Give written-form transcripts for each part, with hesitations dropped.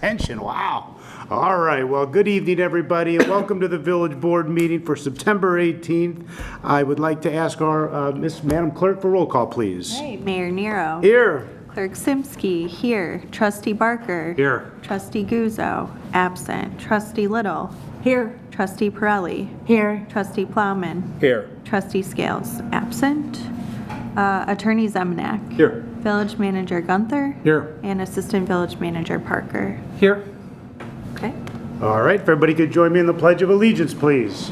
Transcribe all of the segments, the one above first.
attention. Wow. All right. Well, good evening, everybody, and welcome to the Village Board meeting for September 18th. I would like to ask our Madam Clerk for roll call, please. Right, Mayor Nero. Here. Clerk Simsky, here. Trustee Barker. Here. Trustee Guzzo, absent. Trustee Little. Here. Trustee Pirelli. Here. Trustee Plowman. Here. Trustee Scales, absent. Attorney Zemnak. Here. Village Manager Gunther. Here. And Assistant Village Manager Parker. Here. Okay. All right. If everybody could join me in the Pledge of Allegiance, please.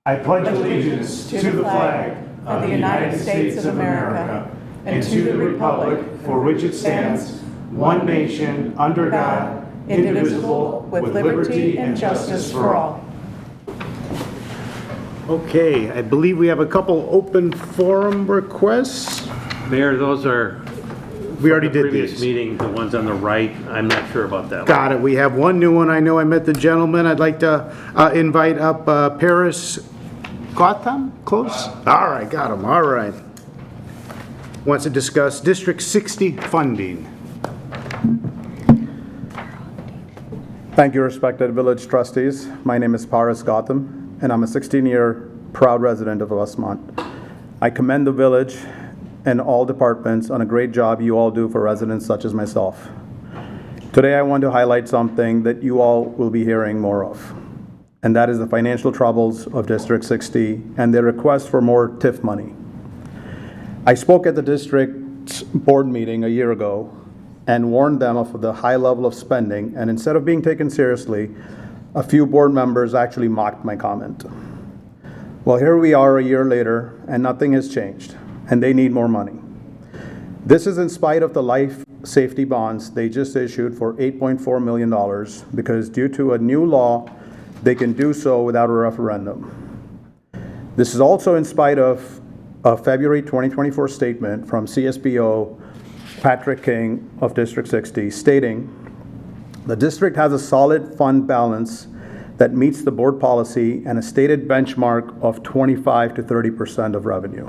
I pledge allegiance to the flag of the United States of America and to the republic for which it stands, one nation, under God, indivisible, with liberty and justice for all. Okay, I believe we have a couple open forum requests. Mayor, those are We already the did previous these. meeting, the ones on the right. I'm not sure about that one. Got it. We have one new one. I know I met the gentleman. I'd like to invite up Paris Gotham? Close? All right, got him. All right. Wants to discuss District 60 funding. Thank you, respected village trustees. My name is Paris Gotham, and I'm a 16-year proud resident of Westmont. I commend the village and all departments on a great job you all do for residents such as myself. Today, I want to highlight something that you all will be hearing more of, and that is the financial troubles of District 60 and their request for more TIF money. I spoke at the district's board meeting a year ago and warned them of the high level of spending, and instead of being taken seriously, a few board members actually mocked my comment. Well, here we are a year later, and nothing has changed, and they need more money. This is in spite of the life safety bonds they just issued for $8.4 million, because due to a new law, they can do so without a referendum. This is also in spite of a February 2024 statement from CSBO Patrick King of District 60 stating, "The district has a solid fund balance that meets the board policy and a stated benchmark of 25 to 30% of revenue."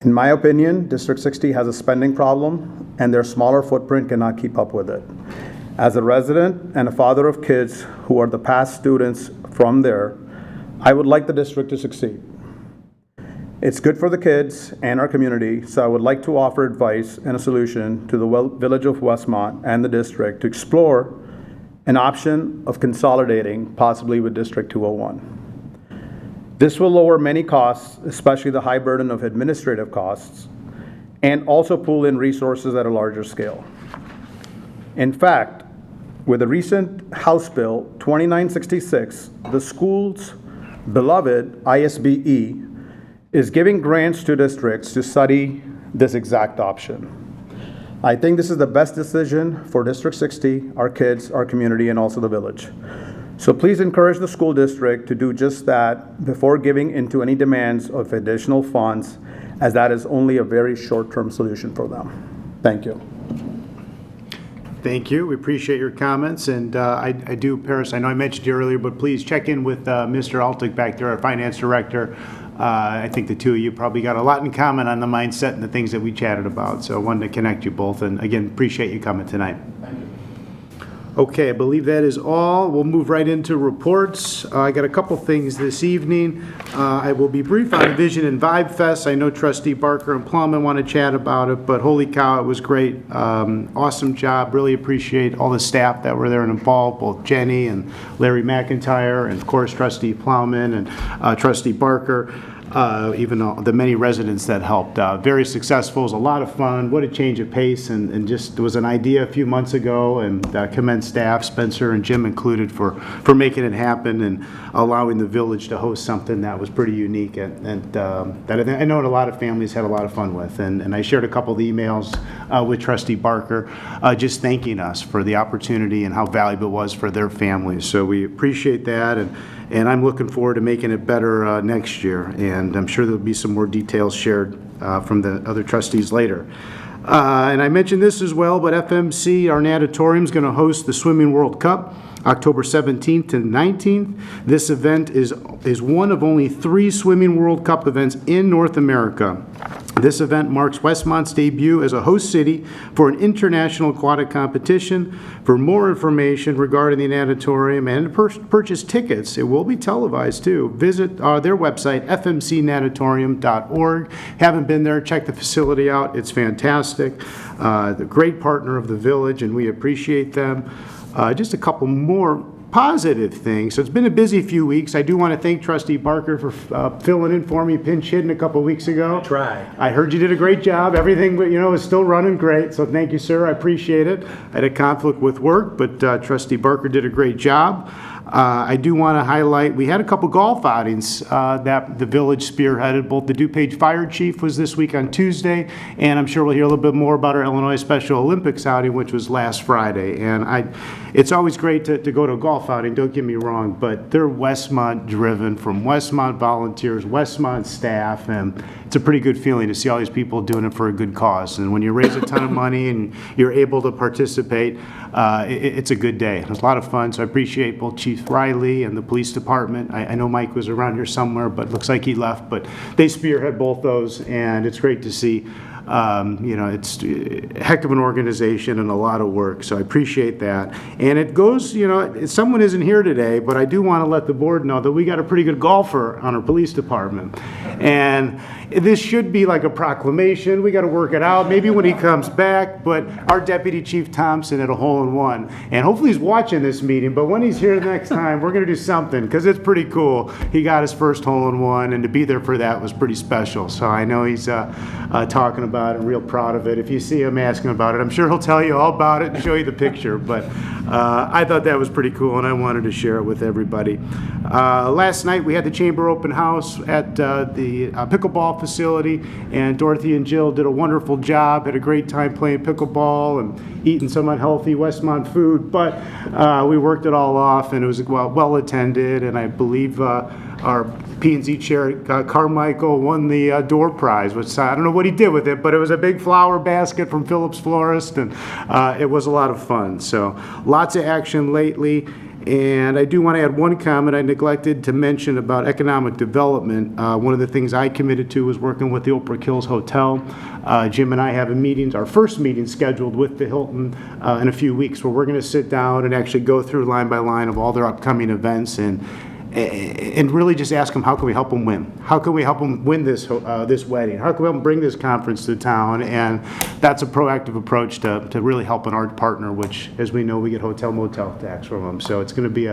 In my opinion, District 60 has a spending problem and their smaller footprint cannot keep up with it. As a resident and a father of kids who are the past students from there, I would like the district to succeed. It's good for the kids and our community, so I would like to offer advice and a solution to the village of Westmont and the district to explore an option of consolidating, possibly with District 201. This will lower many costs, especially the high burden of administrative costs, and also pull in resources at a larger scale. In fact, with the recent House Bill 2966, the school's beloved ISBE is giving grants to districts to study this exact option. I think this is the best decision for District 60, our kids, our community, and also the village. So please encourage the school district to do just that before giving into any demands of additional funds, as that is only a very short-term solution for them. Thank you. Thank you. We appreciate your comments. And I do, Paris, I know I mentioned you earlier, but please check in with Mr. Altig back there, our finance director. I think the two of you probably got a lot in common on the mindset and the things that we chatted about. So I wanted to connect you both. And again, appreciate you coming tonight. Thank you. Okay, I believe that is all. We'll move right into reports. I got a couple things this evening. I will be brief on Vision and Vibe Fest. I know Trustee Barker and Plumman want to chat about it, but holy cow, it was great. Awesome job. Really appreciate all the staff that were there and involved, both Jenny and Larry McIntyre, and of course Trustee Plowman and Trustee Barker. Even the many residents that helped. Very successful. It was a lot of fun. What a change of pace, and just was an idea a few months ago, and commend staff, Spencer and Jim included, for making it happen and allowing the village to host something that was pretty unique and that I know a lot of families had a lot of fun with. And I shared a couple of emails with Trustee Barker just thanking us for the opportunity and how valuable it was for their families. So we appreciate that, and I'm looking forward to making it better next year. And I'm sure there'll be some more details shared from the other trustees later. And I mentioned this as well, but FMC, our natatorium, is going to host the Swimming World Cup October 17th to 19th. This event is one of only 3 Swimming World Cup events in North America. This event marks Westmont's debut as a host city for an international aquatic competition. For more information regarding the natatorium and to purchase tickets, it will be televised too. Visit their website, fmcnatatorium.org. Haven't been there, check the facility out. It's fantastic. The great partner of the village, and we appreciate them. Just a couple more positive things. So it's been a busy few weeks. I do want to thank Trustee Barker for filling in for me, pinch hitting a couple weeks ago. Try. I heard you did a great job. Everything, is still running great. So thank you, sir. I appreciate it. I had a conflict with work, but Trustee Barker did a great job. I do want to highlight, we had a couple golf outings that the village spearheaded. Both the DuPage Fire Chief was this week on Tuesday, and I'm sure we'll hear a little bit more about our Illinois Special Olympics outing, which was last Friday. And it's always great to go to a golf outing, don't get me wrong, but they're Westmont driven, from Westmont volunteers, Westmont staff, and it's a pretty good feeling to see all these people doing it for a good cause. And when you raise a ton of money and you're able to participate, it's a good day. It's a lot of fun, so I appreciate both Chief Riley and the police department. I know Mike was around here somewhere, but looks like he left, but they spearhead both those, and it's great to see. It's a heck of an organization and a lot of work, so I appreciate that. And it goes, someone isn't here today, but I do want to let the board know that we got a pretty good golfer on our police department. And this should be like a proclamation. We got to work it out, maybe when he comes back, but our Deputy Chief Thompson had a hole-in-one. And hopefully he's watching this meeting, but when he's here next time, we're going to do something, because it's pretty cool. He got his first hole-in-one, and to be there for that was pretty special. So I know he's talking about it, real proud of it. If you see him asking about it, I'm sure he'll tell you all about it and show you the picture. But I thought that was pretty cool, and I wanted to share it with everybody. Last night we had the Chamber Open House at the pickleball facility, and Dorothy and Jill did a wonderful job. Had a great time playing pickleball and eating some unhealthy Westmont food, but we worked it all off, and it was well attended, and I believe our P&Z chair, Carmichael, won the door prize, which I don't know what he did with it, but it was a big flower basket from Phillips Florist, and it was a lot of fun. So lots of action lately. And I do want to add one comment I neglected to mention about economic development. One of the things I committed to was working with the Oak Brook Hills Hotel. Jim and I have our first meeting scheduled with the Hilton in a few weeks, where we're going to sit down and actually go through line by line of all their upcoming events and really just ask them, how can we help them win? How can we help them win this wedding? How can we help them bring this conference to town? And that's a proactive approach to really helping our partner, which, as we know, we get hotel motel tax from them. So it's going to be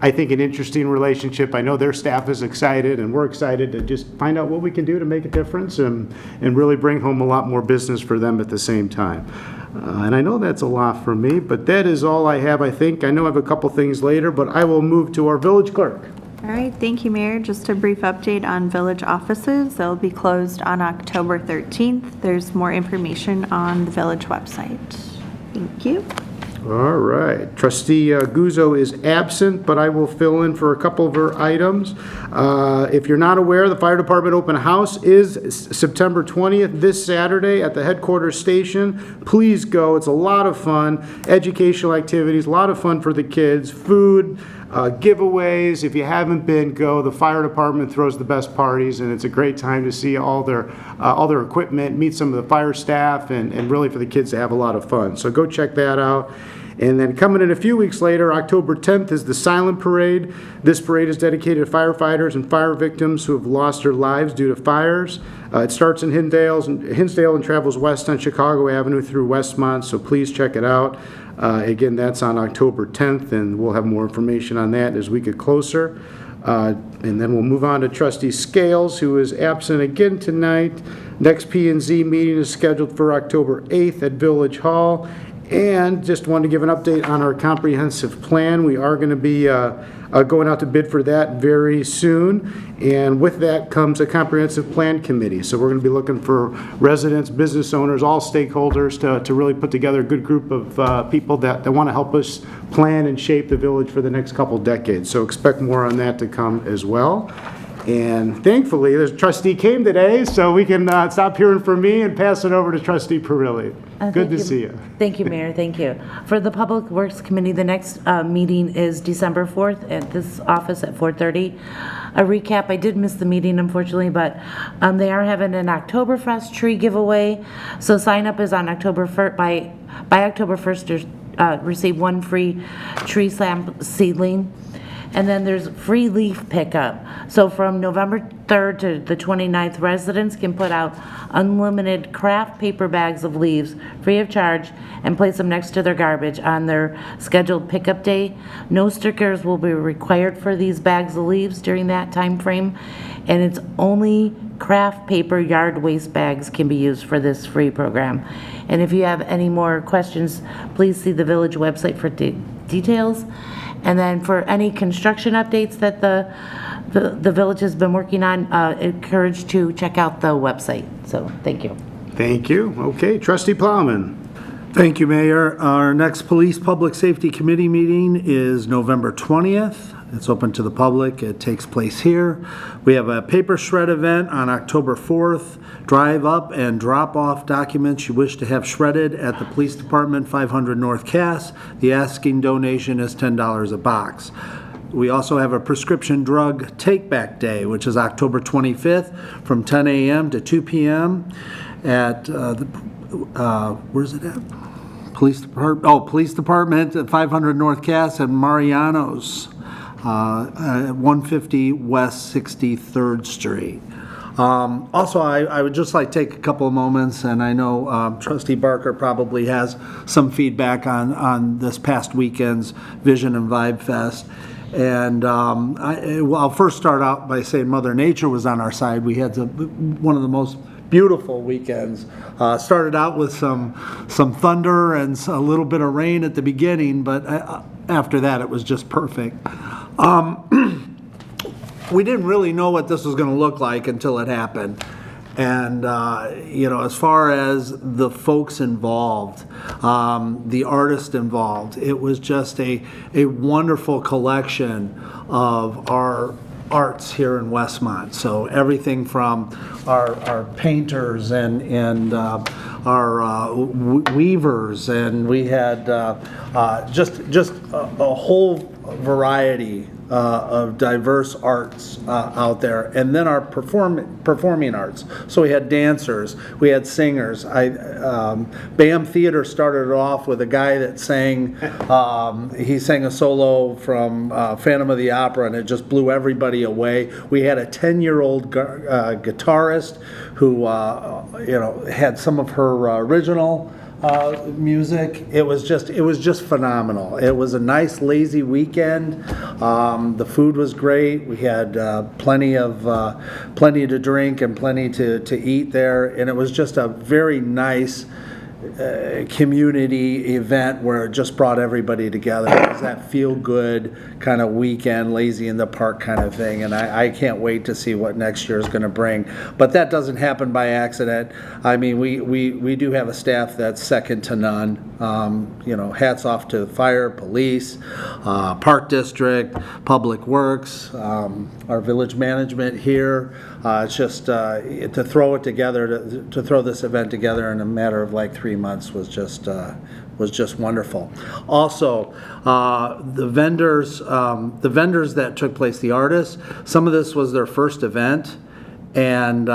I think, an interesting relationship. I know their staff is excited, and we're excited to just find out what we can do to make a difference and really bring home a lot more business for them at the same time. And I know that's a lot for me, but that is all I have, I think. I know I have a couple things later, but I will move to our village clerk. All right, thank you, Mayor. Just a brief update on village offices. They'll be closed on October 13th. There's more information on the village website. Thank you. All right. Trustee Guzzo is absent, but I will fill in for a couple of her items. If you're not aware, the Fire Department Open House is September 20th, this Saturday at the headquarters station. Please go. It's a lot of fun. Educational activities, a lot of fun for the kids. Food, giveaways. If you haven't been, go. The Fire Department throws the best parties, and it's a great time to see all their equipment, meet some of the fire staff, and really for the kids to have a lot of fun. So go check that out. And then coming in a few weeks later, October 10th, is the Silent Parade. This parade is dedicated to firefighters and fire victims who have lost their lives due to fires. It starts in Hinsdale and travels west on Chicago Avenue through Westmont, so please check it out. Again, that's on October 10th, and we'll have more information on that as we get closer. And then we'll move on to Trustee Scales, who is absent again tonight. Next P&Z meeting is scheduled for October 8th at Village Hall. And just wanted to give an update on our comprehensive plan. We are going to be going out to bid for that very soon. And with that comes a comprehensive plan committee. So we're going to be looking for residents, business owners, all stakeholders to really put together a good group of people that want to help us plan and shape the village for the next couple decades. So expect more on that to come as well. And thankfully, the trustee came today, so we can stop hearing from me and pass it over to Trustee Perilli. Good to see you. Thank you, Mayor. Thank you. For the Public Works Committee, the next meeting is December 4th at this office at 4:30. a recap. I did miss the meeting unfortunately, but they are having an Oktoberfest tree giveaway. So sign up is on October 1st, by October 1st, to receive one free tree seedling. And then there's free leaf pickup. So from November 3rd to the 29th, residents can put out unlimited craft paper bags of leaves free of charge and place them next to their garbage on their scheduled pickup day. No stickers will be required for these bags of leaves during that time frame, and it's only craft paper yard waste bags can be used for this free program. And if you have any more questions, please see the village website for details. And then for any construction updates that the village has been working on, encouraged to check out the website. So, thank you. Thank you. Okay, Trustee Plowman. Thank you, Mayor. Our next Police Public Safety Committee meeting is November 20th. It's open to the public. It takes place here. We have a paper shred event on October 4th. Drive up and drop off documents you wish to have shredded at the Police Department, 500 North Cass. The asking donation is $10 a box. We also have a prescription drug take-back day, which is October 25th from 10 a.m. to 2 p.m. at where's it at? Police Department at 500 North Cass and Mariano's at 150 West 63rd Street. Also, I would just like to take a couple of moments, and I know Trustee Barker probably has some feedback on this past weekend's Vision and Vibe Fest. And I'll first start out by saying Mother Nature was on our side. We had one of the most beautiful weekends. Started out with some thunder and a little bit of rain at the beginning, but after that it was just perfect. We didn't really know what this was going to look like until it happened. And, as far as the folks involved, the artists involved, it was just a wonderful collection of our arts here in Westmont. So everything from our painters and our weavers, and we had just a whole variety of diverse arts out there, and then our performing arts. So we had dancers, we had singers. BAM Theater started off with a guy that sang. He sang a solo from Phantom of the Opera, and it just blew everybody away. We had a 10-year-old guitarist who, had some of her original music. It was just phenomenal. It was a nice lazy weekend. The food was great. We had plenty to drink and plenty to eat there, and it was just a very nice community event where it just brought everybody together. It was that feel-good kind of weekend, lazy in the park kind of thing, and I can't wait to see what next year is going to bring. But that doesn't happen by accident. I mean, we do have a staff that's second to none. Hats off to fire, police, park district, public works, our village management here. It's just to throw it together, to throw this event together in a matter of like 3 months was just wonderful. Also, the vendors that took place, the artists, some of this was their first event, and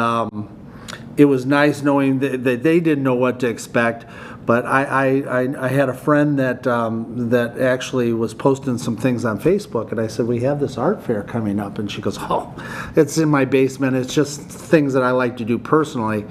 it was nice knowing that they didn't know what to expect. But I had a friend that actually was posting some things on Facebook, and I said, we have this art fair coming up, and she goes, oh, it's in my basement. It's just things that I like to do personally.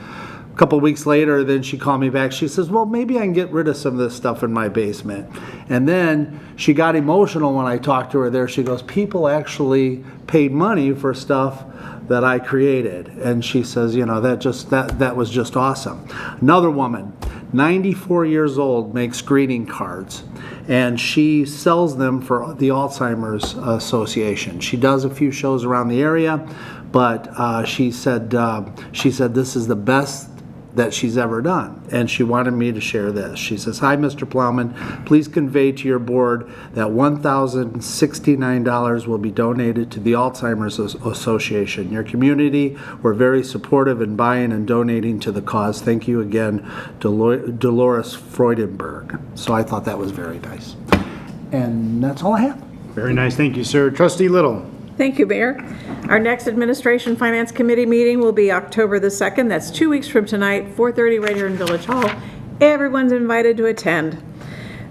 A couple weeks later, then she called me back. She says, well, maybe I can get rid of some of this stuff in my basement. And then she got emotional when I talked to her there. She goes, people actually paid money for stuff that I created. And she says, that was just awesome. Another woman, 94 years old, makes greeting cards, and she sells them for the Alzheimer's Association. She does a few shows around the area, but she said this is the best that she's ever done, and she wanted me to share this. She says, hi, Mr. Plowman, please convey to your board that $1,069 will be donated to the Alzheimer's Association. Your community were very supportive in buying and donating to the cause. Thank you again, Dolores Freudenberg. So I thought that was very nice. And that's all I have. Very nice. Thank you, sir. Trustee Little. Thank you, Mayor. Our next Administration Finance Committee meeting will be October the 2nd. That's 2 weeks from tonight, 4:30 right here in Village Hall. Everyone's invited to attend.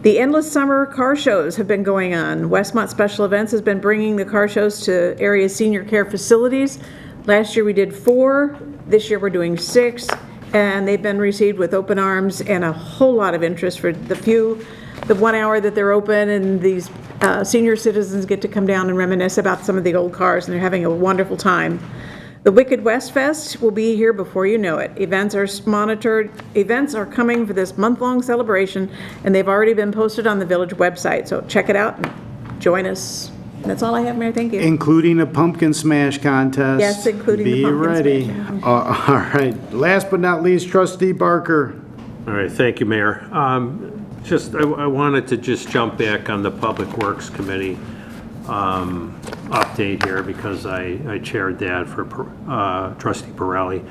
The endless summer car shows have been going on. Westmont Special Events has been bringing the car shows to area senior care facilities. Last year we did 4. This year we're doing 6. And they've been received with open arms and a whole lot of interest for the 1 hour that they're open, and these senior citizens get to come down and reminisce about some of the old cars, and they're having a wonderful time. The Wicked West Fest will be here before you know it. Events are monitored. Events are coming for this month-long celebration, and they've already been posted on the village website. So check it out and join us. That's all I have, Mayor. Thank you. Including a pumpkin smash contest. Yes, including the pumpkin Be ready. smash. All right. Last but not least, Trustee Barker. All right, thank you, Mayor. I wanted to just jump back on the Public Works Committee update here because I chaired that for Trustee Pirelli.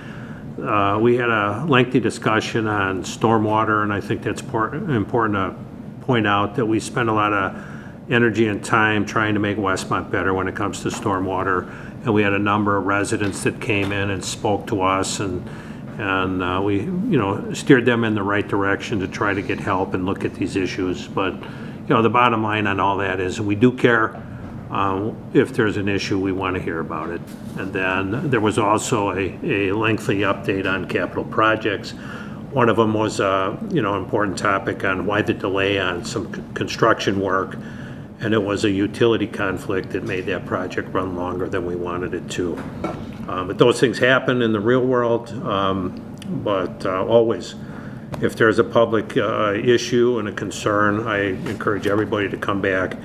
We had a lengthy discussion on stormwater, and I think that's important to point out that we spend a lot of energy and time trying to make Westmont better when it comes to stormwater. And we had a number of residents that came in and spoke to us, and we, steered them in the right direction to try to get help and look at these issues. But, the bottom line on all that is we do care. If there's an issue, we want to hear about it. And then there was also a lengthy update on capital projects. One of them was, important topic on why the delay on some construction work. And it was a utility conflict that made that project run longer than we wanted it to. But those things happen in the real world, but always, if there's a public issue and a concern, I encourage everybody to come back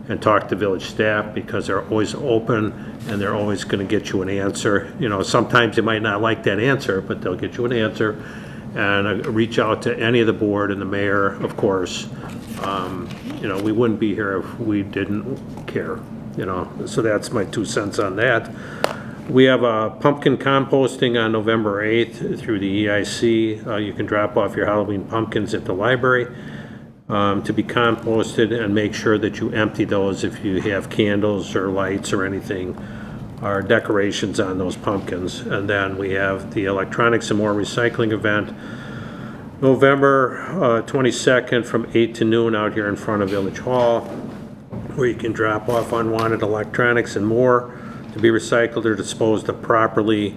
and talk to village staff because they're always open and they're always going to get you an answer. Sometimes you might not like that answer, but they'll get you an answer. And reach out to any of the board and the mayor, of course. We wouldn't be here if we didn't care, so that's my 2 cents on that. We have a pumpkin composting on November 8th through the EIC. You can drop off your Halloween pumpkins at the library to be composted, and make sure that you empty those if you have candles or lights or anything or decorations on those pumpkins. And then we have the Electronics and More Recycling event November 22nd from 8 to noon out here in front of Village Hall, where you can drop off unwanted electronics and more to be recycled or disposed of properly,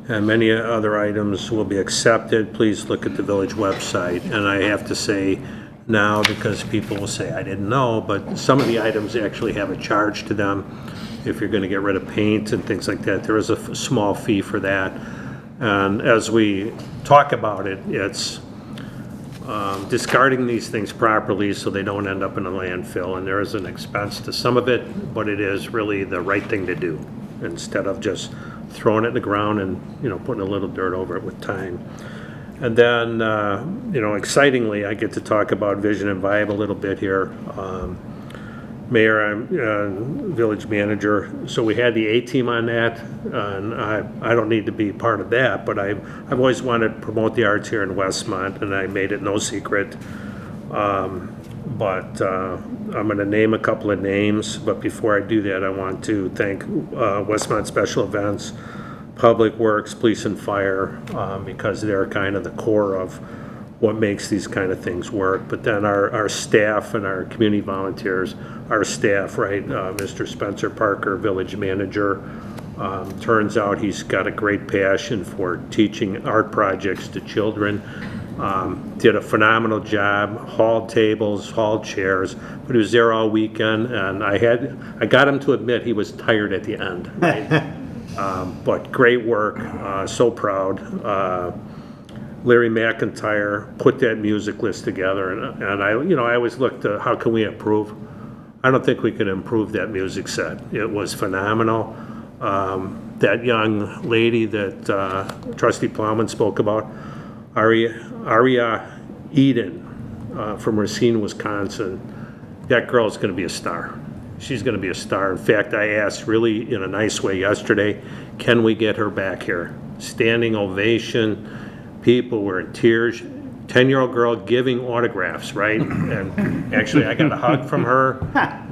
and many other items will be accepted. Please look at the village website. And I have to say now, because people will say, I didn't know, but some of the items actually have a charge to them. If you're going to get rid of paint and things like that, there is a small fee for that. And as we talk about it, it's discarding these things properly so they don't end up in a landfill. And there is an expense to some of it, but it is really the right thing to do instead of just throwing it in the ground and putting a little dirt over it with time. And then excitingly, I get to talk about Vision and Vibe a little bit here. Mayor, I'm village manager, so we had the A-team on that, and I don't need to be part of that, but I've always wanted to promote the arts here in Westmont, and I made it no secret. But I'm going to name a couple of names, but before I do that, I want to thank Westmont Special Events, Public Works, Police and Fire, because they're kind of the core of what makes these kind of things work. But then our staff and our community volunteers, our staff, right, Mr. Spencer Parker, village manager, turns out he's got a great passion for teaching art projects to children. Did a phenomenal job, hauled tables, hauled chairs, but he was there all weekend, and I got him to admit he was tired at the end, right? But great work, so proud. Larry McIntyre put that music list together, and I always look to how can we improve. I don't think we can improve that music set. It was phenomenal. That young lady that Trustee Plowman spoke about, Aria Eden from Racine, Wisconsin. That girl's going to be a star. She's going to be a star. In fact, I asked really in a nice way yesterday, can we get her back here? Standing ovation. People were in tears. 10-year-old girl giving autographs, right? And actually, I got a hug from her.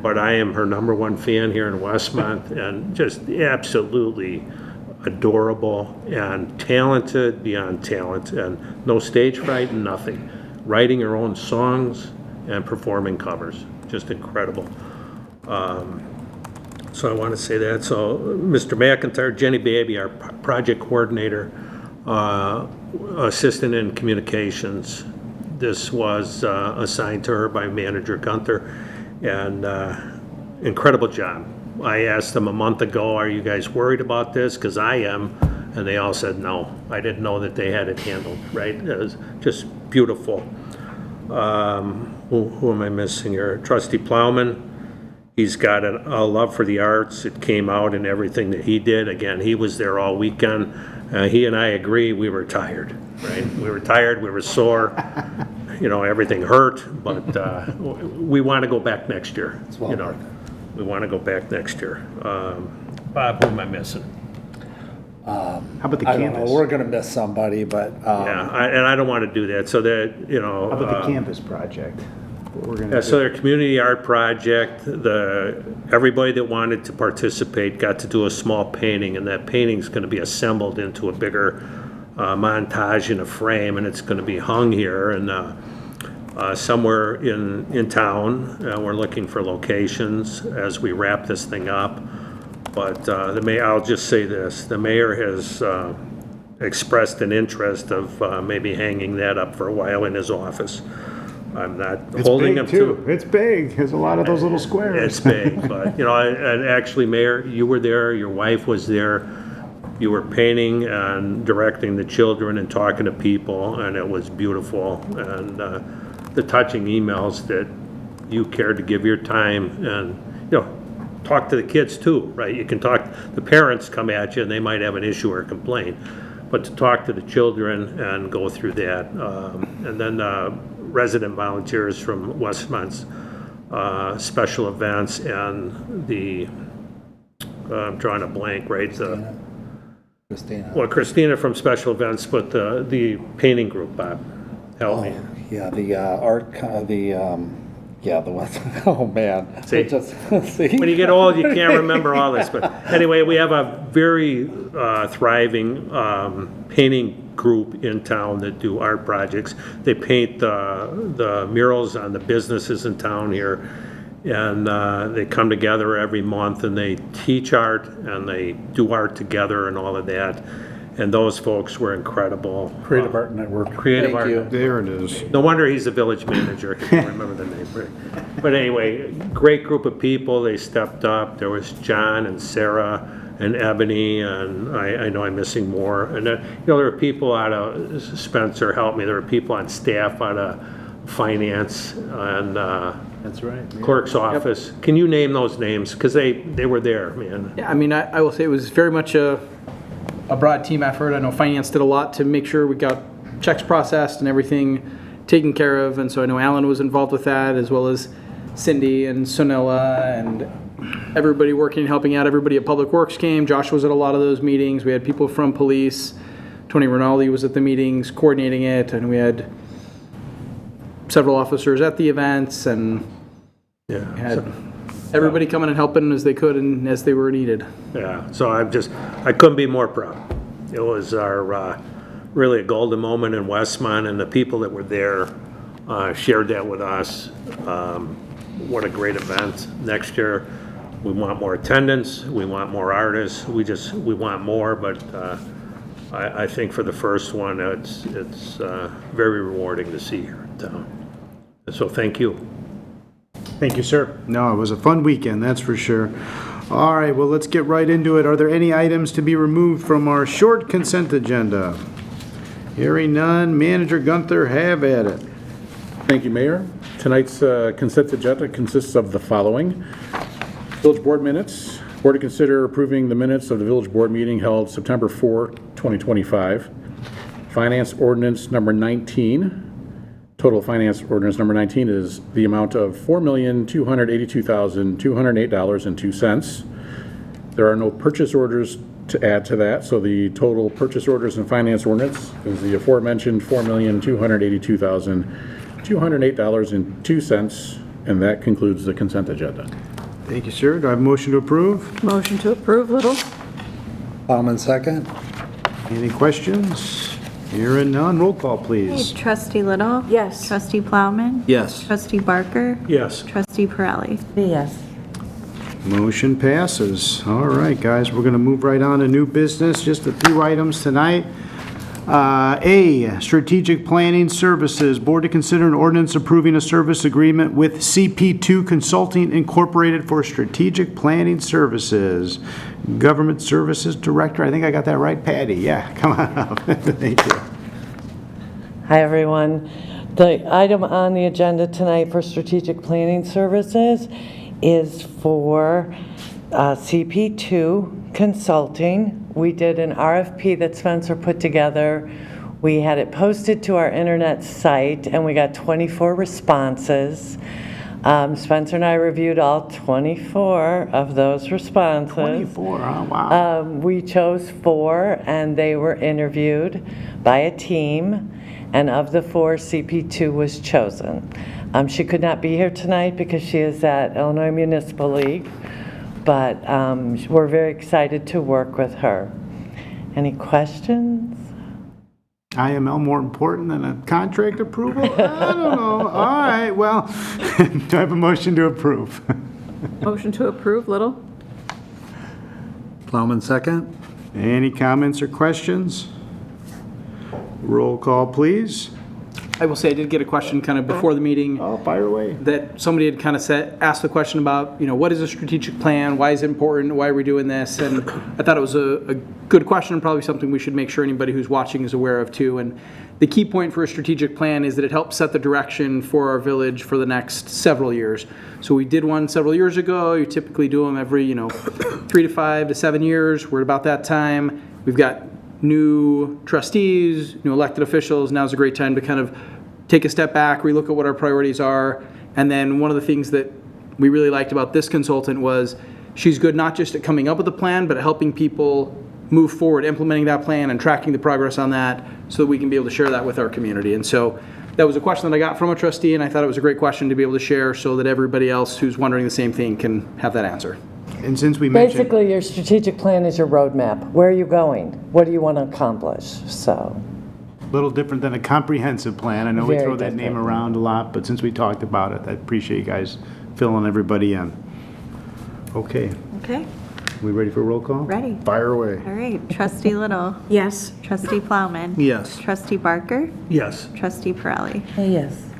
but I am her #1 fan here in Westmont, and just absolutely adorable and talented beyond talent, and no stage fright and nothing. Writing her own songs and performing covers, just incredible. So I want to say that. So Mr. McIntyre, Jenny Baby, our project coordinator, assistant in communications. This was assigned to her by Manager Gunther, and incredible job. I asked them a month ago, are you guys worried about this? Because I am. And they all said no. I didn't know that they had it handled, right? It was just beautiful. Who am I missing here? Trustee Plowman. He's got a love for the arts. It came out in everything that he did. Again, he was there all weekend. He and I agree, we were tired, right? We were tired, we were sore. You know, everything hurt, but we want to go back next year. You know, we want to go back next year. Bob, who am I missing? How about the I don't know, campus? we're gonna miss somebody, but, Yeah, and I don't want to do that, so that, you know. How about the campus project? What we're gonna Yeah, do? so their community art project, everybody that wanted to participate got to do a small painting, and that painting's gonna be assembled into a bigger montage in a frame, and it's gonna be hung here, and somewhere in town. We're looking for locations as we wrap this thing up. But the mayor, I'll just say this, the mayor has expressed an interest of maybe hanging that up for a while in his office. I'm not It's holding big him too. to. It's big. There's a lot of those little squares. It's big, but, you know, and actually, Mayor, you were there, your wife was there. You were painting and directing the children and talking to people, and it was beautiful. And the touching emails that you cared to give your time and, you know, talk to the kids too, right? You can talk, the parents come at you and they might have an issue or a complaint, but to talk to the children and go through that. And then resident volunteers from Westmont's special events and the, I'm drawing a blank, right? Christina. Well, Christina from special events, but the painting group, Bob, help me. Yeah, the art, yeah, the West, oh, man. See? It just- see? When you get old, you can't remember all this, but anyway, we have a very thriving painting group in town that do art projects. They paint the murals on the businesses in town here, and they come together every month and they teach art and they do art together and all of that. And those folks were incredible. Creative Art Network. Creative Thank art. you. There it is. No wonder he's a village manager, I can't remember the name. But anyway, great group of people, they stepped up. There was John and Sarah and Ebony, and I know I'm missing more. And, you know, there were people out of, Spencer helped me, there were people on staff out of finance and That's right. yeah. clerk's office. Can you name those names? Because they were there, man. Yeah, I mean, I will say it was very much a broad team effort. I know finance did a lot to make sure we got checks processed and everything taken care of, and so I know Alan was involved with that, as well as Cindy and Sonella and everybody working and helping out. Everybody at Public Works came. Josh was at a lot of those meetings. We had people from police. Tony Rinaldi was at the meetings coordinating it, and we had several officers at the events, and Yeah. had everybody coming and helping as they could and as they were needed. Yeah, so I couldn't be more proud. It was our, really a golden moment in Westmont, and the people that were there shared that with us. What a great event. Next year, we want more attendance, we want more artists, we want more, but I think for the first one, it's very rewarding to see here in town. So thank you. Thank you, sir. No, it was a fun weekend, that's for sure. All right, well, let's get right into it. Are there any items to be removed from our short consent agenda? Hearing none, Manager Gunther, have at it. Thank you, Mayor. Tonight's consent agenda consists of the following. Village Board minutes. Board to consider approving the minutes of the Village Board meeting held September 4, 2025. Finance Ordinance Number 19. Total Finance Ordinance Number 19 is the amount of $4,282,208.02. There are no purchase orders to add to that, so the total purchase orders and finance ordinance is the aforementioned $4,282,208.02, and that concludes the consent agenda. Thank you, sir. Do I have a motion to approve? Motion to approve, Little? Plowman second? Any questions? Hearing none, roll call, please. Trustee Little? Yes. Trustee Plowman? Yes. Trustee Barker? Yes. Trustee Pirelli? Yes. Motion passes. All right, guys, we're going to move right on to new business. Just a few items tonight. A, Strategic Planning Services. Board to consider an ordinance approving a service agreement with CP2 Consulting Incorporated for strategic planning services. Government Services Director, I think I got that right, Patty. Yeah, come on up. Thank you. Hi, everyone. The item on the agenda tonight for Strategic Planning Services is for CP2 Consulting. We did an RFP that Spencer put together. We had it posted to our internet site, and we got 24 responses. Spencer and I reviewed all 24 of those responses. 24, huh? Wow. We chose 4, and they were interviewed by a team, and of the 4, CP2 was chosen. She could not be here tonight because she is at Illinois Municipal League, but we're very excited to work with her. Any questions? IML more important than a contract approval? I don't know. All right, well, do I have a motion to approve? Motion to approve, Little? Plowman second? Any comments or questions? Roll call, please. I will say I did get a question kind of before the meeting Oh, fire away. that somebody had kind of asked the question about, what is a strategic plan? Why is it important? Why are we doing this? And I thought it was a good question and probably something we should make sure anybody who's watching is aware of too. And the key point for a strategic plan is that it helps set the direction for our village for the next several years. So we did one several years ago. You typically do them every, 3 to 5 to 7 years. We're at about that time. We've got new trustees, new elected officials. Now's a great time to kind of take a step back, relook at what our priorities are. And then one of the things that we really liked about this consultant was she's good not just at coming up with a plan, but at helping people move forward, implementing that plan and tracking the progress on that so that we can be able to share that with our community. And so that was a question that I got from a trustee, and I thought it was a great question to be able to share so that everybody else who's wondering the same thing can have that answer. And since we mentioned, Basically, your strategic plan is your roadmap. Where are you going? What do you want to accomplish? So, a little different than a comprehensive plan. I know we Very throw that name different. around a lot, but since we talked about it, I appreciate you guys filling everybody in. Okay, Okay, we ready for a roll call? ready. Fire away. All right, Trustee Little? Yes. Trustee Plowman? Yes. Trustee Barker? Yes. Trustee Pirelli? Yes.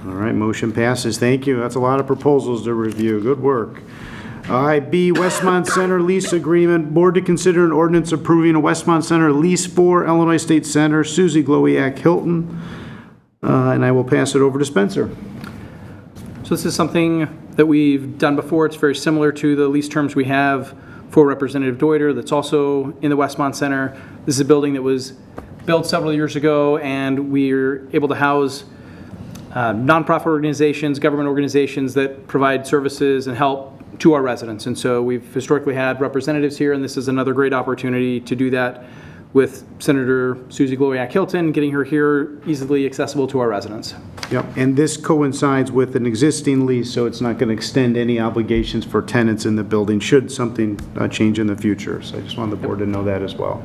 All right, motion passes. Thank you. That's a lot of proposals to review. Good work. All right, B, Westmont Center lease agreement. Board to consider an ordinance approving a Westmont Center lease for Illinois State Center, Suzie Glowiak Hilton. And I will pass it over to Spencer. So this is something that we've done before. It's very similar to the lease terms we have for Representative Deuter that's also in the Westmont Center. This is a building that was built several years ago, and we're able to house nonprofit organizations, government organizations that provide services and help to our residents. And so we've historically had representatives here, and this is another great opportunity to do that with Senator Suzie Glowiak Hilton, getting her here easily accessible to our residents. Yep, and this coincides with an existing lease, so it's not going to extend any obligations for tenants in the building should something change in the future. So I just wanted the board to know that as well.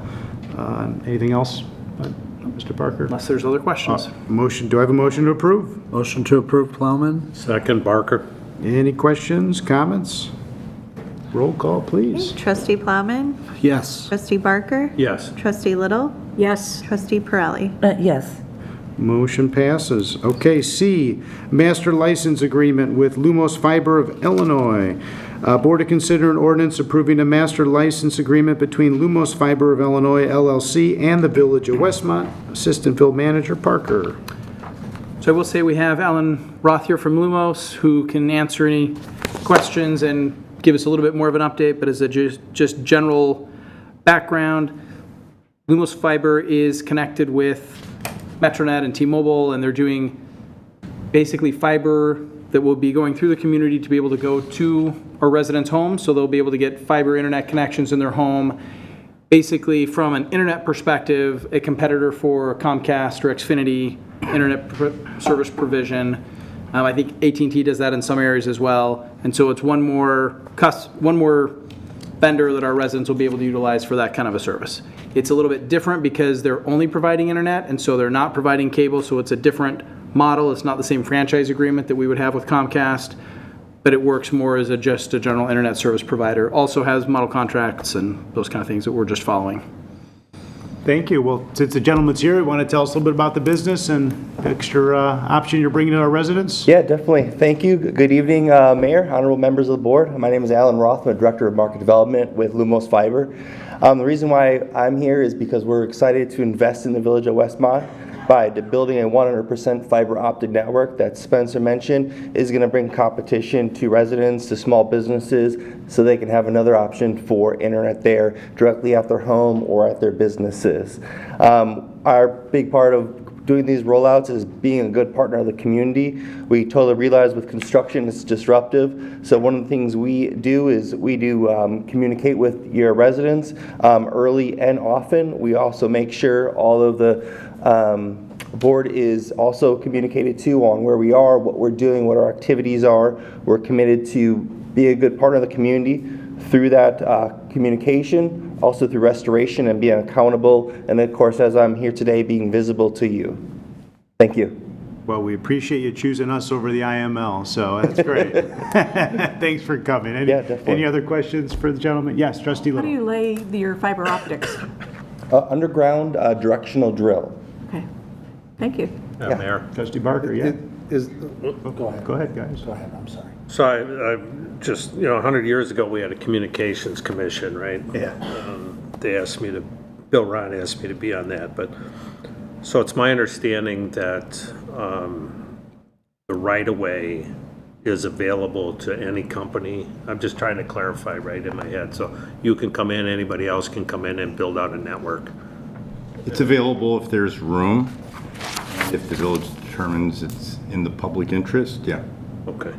Anything else, Mr. Parker? Unless there's other questions. Motion, do I have a motion to approve? Motion to approve, Plowman? Second, Barker. Any questions, comments? Roll call, please. Trustee Plowman? Yes. Trustee Barker? Yes. Trustee Little? Yes. Trustee Pirelli? Yes. Motion passes. Okay, C, master license agreement with Lumos Fiber of Illinois. Board to consider an ordinance approving a master license agreement between Lumos Fiber of Illinois LLC and the Village of Westmont. Assistant Field Manager Parker. So I will say we have Alan Roth here from Lumos who can answer any questions and give us a little bit more of an update, but as a just general background, Lumos Fiber is connected with Metronet and T-Mobile, and they're doing basically fiber that will be going through the community to be able to go to our residents' homes, so they'll be able to get fiber internet connections in their home. Basically, from an internet perspective, a competitor for Comcast or Xfinity internet service provision. I think AT&T does that in some areas as well. And so it's one more vendor that our residents will be able to utilize for that kind of a service. It's a little bit different because they're only providing internet, and so they're not providing cable, so it's a different model. It's not the same franchise agreement that we would have with Comcast, but it works more as just a general internet service provider. Also has model contracts and those kind of things that we're just following. Thank you. Well, since the gentleman's here, you want to tell us a little bit about the business and the extra option you're bringing to our residents? Yeah, definitely. Thank you. Good evening, Mayor, honorable members of the board. My name is Alan Roth. I'm a Director of Market Development with Lumos Fiber. The reason why I'm here is because we're excited to invest in the village of Westmont by building a 100% fiber optic network that Spencer mentioned is going to bring competition to residents, to small businesses, so they can have another option for internet there directly at their home or at their businesses. Our big part of doing these rollouts is being a good partner of the community. We totally realize with construction it's disruptive, so one of the things we do is communicate with your residents early and often. We also make sure all of the board is also communicated to on where we are, what we're doing, what our activities are. We're committed to be a good partner of the community through that communication, also through restoration and being accountable, and of course, as I'm here today, being visible to you. Thank you. Well, we appreciate you choosing us over the IML, so that's great. Thanks for coming. Yeah, definitely. Any other questions for the gentleman? Yes, Trustee How do Little. you lay your fiber optics? Underground directional drill. Okay, thank you. Mayor. Trustee Barker, yeah? Go ahead. Go ahead, guys. Go ahead, I'm sorry. So I just, 100 years ago, we had a communications commission, right? Yeah. Bill Ron asked me to be on that, but, so it's my understanding that the right-of-way is available to any company. I'm just trying to clarify right in my head. So you can come in, anybody else can come in and build out a network. It's available if there's room, if the village determines it's in the public interest, yeah. Okay,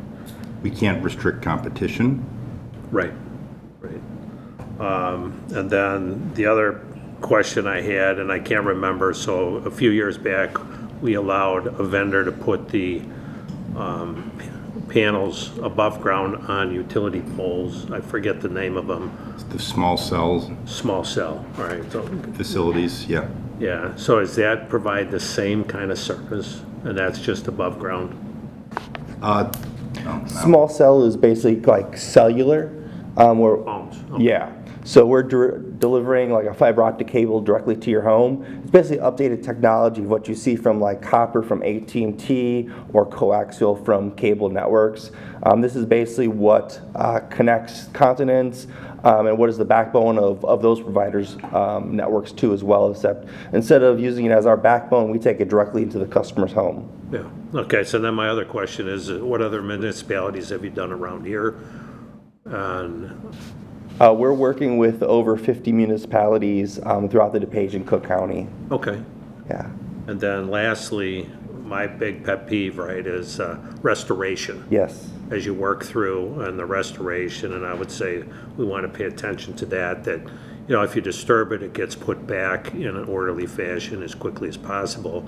We can't restrict competition. right. And then the other question I had, and I can't remember, so a few years back, we allowed a vendor to put the panels above ground on utility poles. I forget the name of them. The small cells, Small cell, all right. So, facilities, yeah. yeah, so does that provide the same kind of service? And that's just above ground? No. Small cell is basically like cellular. Phones? Okay. Yeah. So we're delivering like a fiber optic cable directly to your home. It's basically updated technology, what you see from like copper from AT&T or coaxial from cable networks. This is basically what connects continents and what is the backbone of those providers' networks too as well, except instead of using it as our backbone, we take it directly into the customer's home. Yeah, okay, so then my other question is, what other municipalities have you done around here? And We're working with over 50 municipalities throughout the DuPage and Cook County. okay, Yeah. and then lastly, my big pet peeve, right, is restoration. Yes. As you work through and the restoration, and I would say we want to pay attention to that, if you disturb it, it gets put back in an orderly fashion as quickly as possible,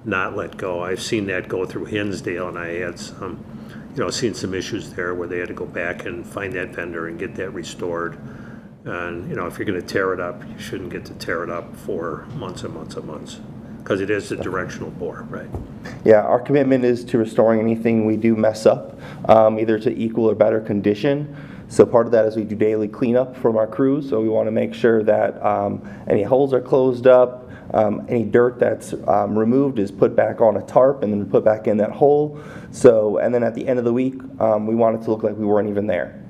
not let go. I've seen that go through Hinsdale, and I had some, seen some issues there where they had to go back and find that vendor and get that restored. And, if you're going to tear it up, you shouldn't get to tear it up for months and months and months, because it is a directional bore, right? Yeah, our commitment is to restoring anything we do mess up, either to equal or better condition. So part of that is we do daily cleanup from our crews, so we want to make sure that any holes are closed up, any dirt that's removed is put back on a tarp and then put back in that hole. So, and then at the end of the week, we want it to look like we weren't even there.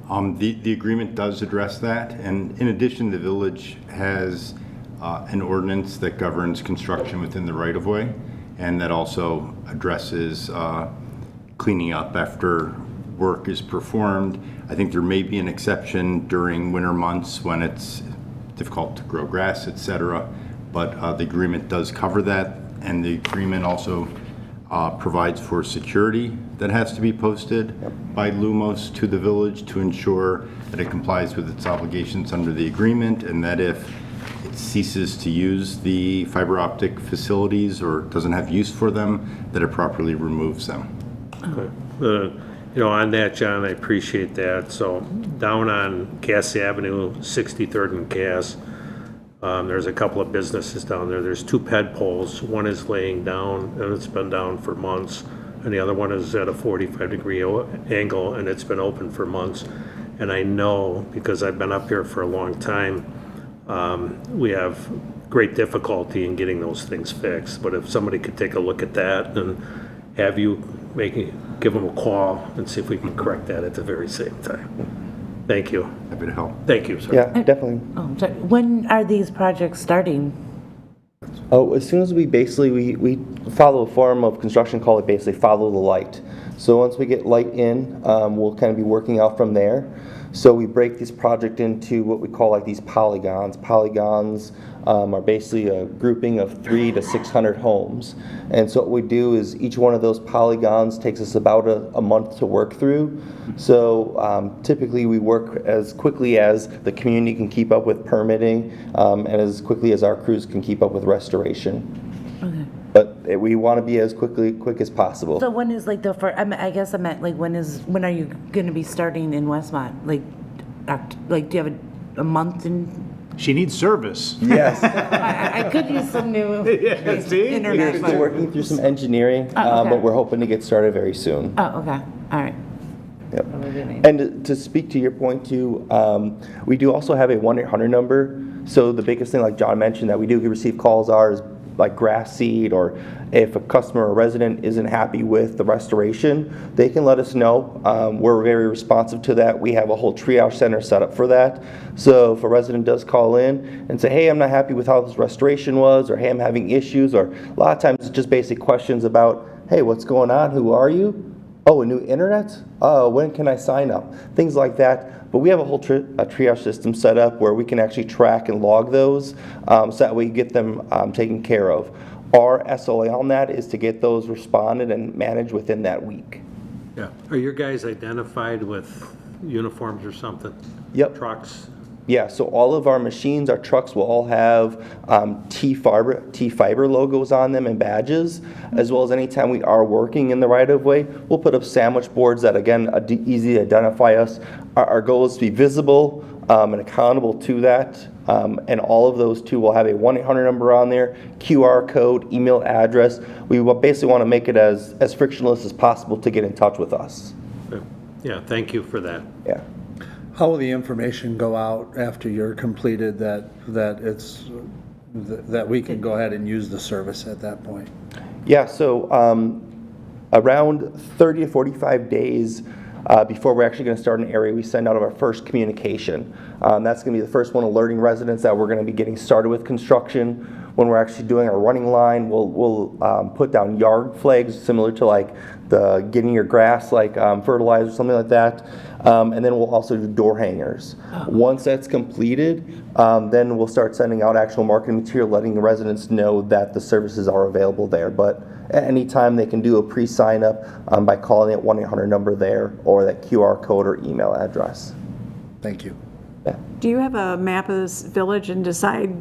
The agreement does address that, and in addition, the village has an ordinance that governs construction within the right-of-way, and that also addresses cleaning up after work is performed. I think there may be an exception during winter months when it's difficult to grow grass, etc., but the agreement does cover that, and the agreement also provides for security that has to be posted by Lumos to the village to ensure that it complies with its obligations under the agreement, and that if it ceases to use the fiber optic facilities or doesn't have use for them, that it properly removes them. On that, John, I appreciate that. So down on Cass Avenue, 63rd and Cass, there's a couple of businesses down there. There's 2 ped poles. One is laying down, and it's been down for months, and the other one is at a 45-degree angle, and it's been open for months. And I know, because I've been up here for a long time, we have great difficulty in getting those things fixed. But if somebody could take a look at that and have you give them a call and see if we can correct that at the very same time. Thank you. Happy to help. Thank you, sir. Yeah, definitely. Oh, I'm sorry. When are these projects starting? Oh, as soon as we basically, we follow a form of construction called basically follow the light. So once we get light in, we'll kind of be working out from there. So we break this project into what we call like these polygons. Polygons are basically a grouping of 300 to 600 homes. And so what we do is each one of those polygons takes us about a month to work through. So typically we work as quickly as the community can keep up with permitting and as quickly as our crews can keep up with restoration. Okay. But we want to be as quick as possible. So when is like the first, I guess I meant like when are you going to be starting in Westmont? Like do you have a month in? She needs service. Yes. I could use some new Yeah, see? internet. We're still working through some engineering, Oh, okay. but we're hoping to get started very soon. Oh, okay. All right. Yep. And to speak to your point too, we do also have a 1-800 number. So the biggest thing, like John mentioned, that we do receive calls is like grass seed, or if a customer or resident isn't happy with the restoration, they can let us know. We're very responsive to that. We have a whole triage center set up for that. So if a resident does call in and say, hey, I'm not happy with how this restoration was, or hey, I'm having issues, or a lot of times it's just basic questions about, hey, what's going on? Who are you? Oh, a new internet? When can I sign up? Things like that. But we have a whole triage system set up where we can actually track and log those so that we get them taken care of. Our SLA on that is to get those responded and managed within that week. Yeah. Are your guys identified with uniforms or something? Yep. Trucks? Yeah, so all of our machines, our trucks will all have T-fiber logos on them and badges, as well as anytime we are working in the right-of-way, we'll put up sandwich boards that, again, easy to identify us. Our goal is to be visible and accountable to that, and all of those too will have a 1-800 number on there, QR code, email address. We basically want to make it as frictionless as possible to get in touch with us. Yeah, thank you for that. Yeah. How will the information go out after you're completed that we can go ahead and use the service at that point? Yeah, so around 30 to 45 days before we're actually going to start an area, we send out our first communication. That's going to be the first one alerting residents that we're going to be getting started with construction. When we're actually doing our running line, we'll put down yard flags similar to like the getting your grass like fertilizer, something like that. And then we'll also do door hangers. Once that's completed, then we'll start sending out actual marketing material, letting the residents know that the services are available there. But at any time, they can do a pre-sign up by calling that 1-800 number there, or that QR code or email address. Thank you. Yeah. Do you have a map of this village and decide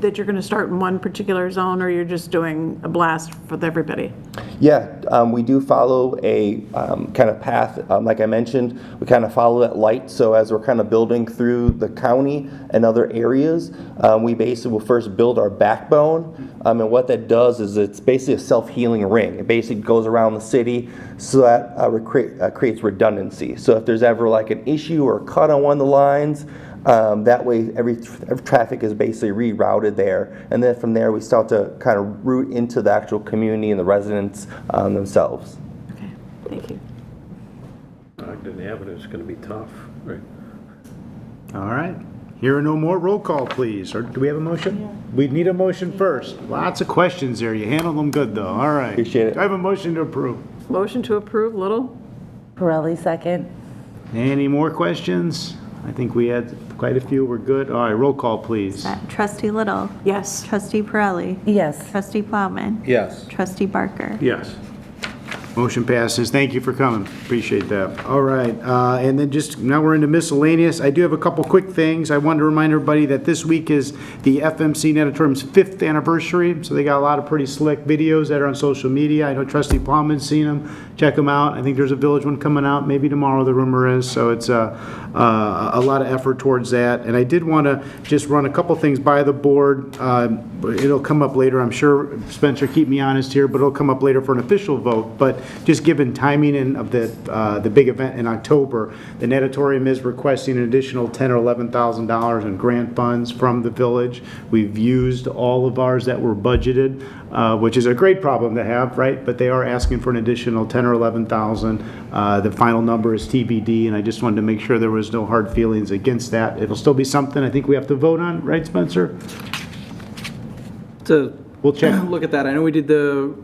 that you're going to start in one particular zone, or you're just doing a blast with everybody? Yeah, we do follow a kind of path. Like I mentioned, we kind of follow that light. So as we're kind of building through the county and other areas, we basically will first build our backbone. And what that does is it's basically a self-healing ring. It basically goes around the city so that creates redundancy. So if there's ever like an issue or a cut on one of the lines, that way every traffic is basically rerouted there, and then from there we start to kind of route into the actual community and the residents themselves. Okay, thank you. Ogden Avenue is going to be tough, right? All right. Here are no more. Roll call, please. Or do we have a motion? Yeah. We need a motion first. Lots of questions there. You handled them good, though. All right. Appreciate it. Do I have a motion to approve? Motion to approve, Little? Pirelli, second. Any more questions? I think we had quite a few. We're good. All right. Roll call, please. Trustee Little. Yes. Trustee Pirelli. Yes. Trustee Plowman. Yes. Trustee Barker. Yes. Motion passes. Thank you for coming. Appreciate that. All right, and then just, now we're into miscellaneous. I do have a couple quick things. I wanted to remind everybody that this week is the FMC Natatorium's 5th anniversary, so they got a lot of pretty slick videos that are on social media. I know Trustee Plowman's seen them. Check them out. I think there's a village one coming out maybe tomorrow, the rumor is, so it's a lot of effort towards that. And I did want to just run a couple things by the board. It'll come up later, I'm sure. Spencer, keep me honest here, but it'll come up later for an official vote. But just given timing of the big event in October, the natatorium is requesting an additional $10,000 or $11,000 in grant funds from the village. We've used all of ours that were budgeted, which is a great problem to have, right? But they are asking for an additional $10,000 or $11,000. The final number is TBD, and I just wanted to make sure there was no hard feelings against that. It'll still be something I think we have to vote on, right, Spencer? We'll check. Look at that. I know we did the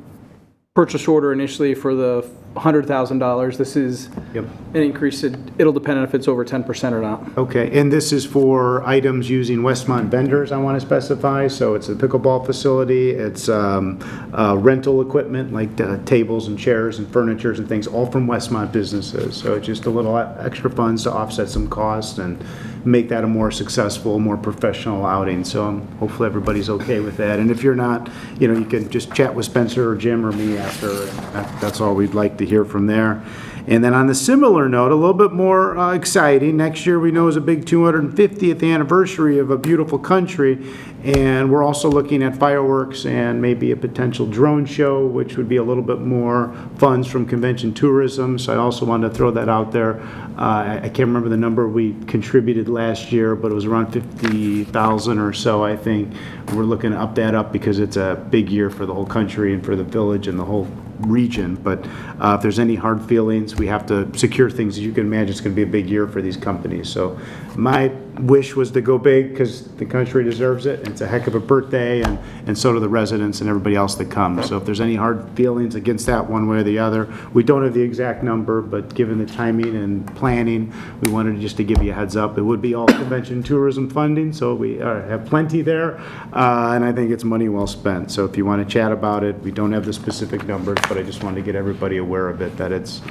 purchase order initially for the $100,000. This is Yep. an increase. It'll depend on if it's over 10% or not. Okay, and this is for items using Westmont vendors, I want to specify, so it's a pickleball facility, it's rental equipment, like tables and chairs and furnitures and things, all from Westmont businesses, so it's just a little extra funds to offset some costs and make that a more successful, more professional outing, so hopefully everybody's okay with that, and if you're not, you know, you can just chat with Spencer or Jim or me after, and that's all we'd like to hear from there. And then on the similar note, a little bit more exciting, next year we know is a big 250th anniversary of a beautiful country, and we're also looking at fireworks and maybe a potential drone show, which would be a little bit more funds from convention tourism, so I also wanted to throw that out there. I can't remember the number we contributed last year, but it was around 50,000 or so, I think. We're looking to up that up because it's a big year for the whole country and for the village and the whole region, but if there's any hard feelings, we have to secure things. As you can imagine, it's going to be a big year for these companies. So my wish was to go big because the country deserves it. It's a heck of a birthday, and so do the residents and everybody else that comes. So if there's any hard feelings against that one way or the other, we don't have the exact number, but given the timing and planning, we wanted just to give you a heads up. It would be all convention tourism funding, so we have plenty there, and I think it's money well spent. So if you want to chat about it, we don't have the specific numbers, but I just wanted to get everybody aware of it, that it's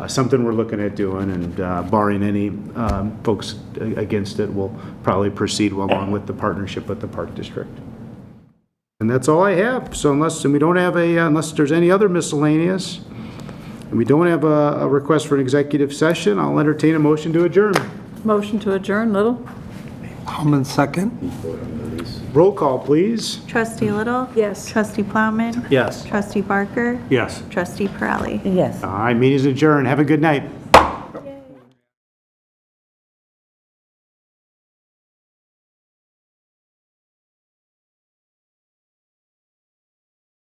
something we're looking at doing, and barring any folks against it, we'll probably proceed along with the partnership with the Park District. And that's all I have. So unless there's any other miscellaneous, and we don't have a request for an executive session, I'll entertain a motion to adjourn. Motion to adjourn, Little? Almond second. Roll call, please. Trustee Little? Yes. Trustee Plowman? Yes. Trustee Barker? Yes. Trustee Pirelli? Yes. All right, meeting's adjourned. Have a good night.